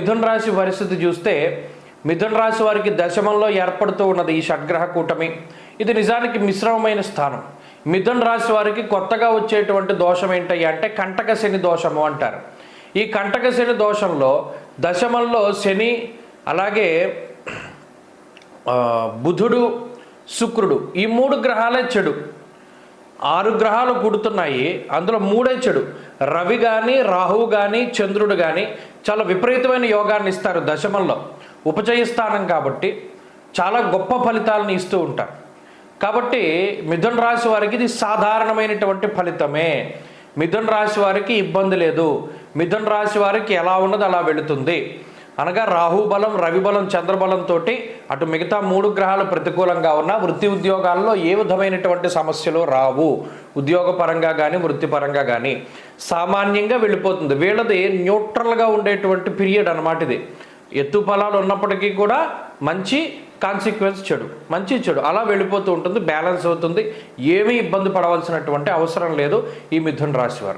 మిథున రాశి పరిస్థితి చూస్తే మిథున రాశి వారికి దశమంలో ఏర్పడుతూ ఉన్నది ఈ షడ్గ్రహ కూటమి. ఇది నిజానికి మిశ్రమమైన స్థానం. మిథున రాశి వారికి కొత్తగా వచ్చేటువంటి దోషం ఏంటయ్యా అంటే కంటక శని దోషము అంటారు. ఈ కంటక శని దోషంలో దశమంలో శని, అలాగే బుధుడు, శుక్రుడు, ఈ 3 గ్రహాలే చెడు. 6 గ్రహాలు పుడుతున్నాయి, అందులో 3 చెడు. రవి కానీ, రాహువు కానీ, చంద్రుడు కానీ చాలా విపరీతమైన యోగాన్ని ఇస్తారు దశమంలో. ఉపచయ స్థానం కాబట్టి చాలా గొప్ప ఫలితాలను ఇస్తూ ఉంటారు. కాబట్టి మిథున రాశి వారికి ఇది సాధారణమైనటువంటి ఫలితమే. మిథున రాశి వారికి ఇబ్బంది లేదు. మిథున రాశి వారికి ఎలా ఉన్నది అలా వెళుతుంది. అనగా రాహు బలం, రవి బలం, చంద్రబలంతో అటు మిగతా 3 గ్రహాలు ప్రతికూలంగా ఉన్న వృత్తి ఉద్యోగాల్లో ఏ విధమైనటువంటి సమస్యలు రావు. ఉద్యోగపరంగా కానీ వృత్తిపరంగా కానీ సామాన్యంగా వెళ్ళిపోతుంది. వీళ్ళది న్యూట్రల్గా ఉండేటువంటి పీరియడ్ అన్నమాట. ఇది ఎత్తు ఫలాలు ఉన్నప్పటికీ కూడా మంచి కాన్సిక్వెన్స్ చెడు, మంచి చెడు అలా వెళ్ళిపోతూ ఉంటుంది, బ్యాలెన్స్ అవుతుంది. ఏమీ ఇబ్బంది పడవలసినటువంటి అవసరం లేదు ఈ మిథున రాశి వారు.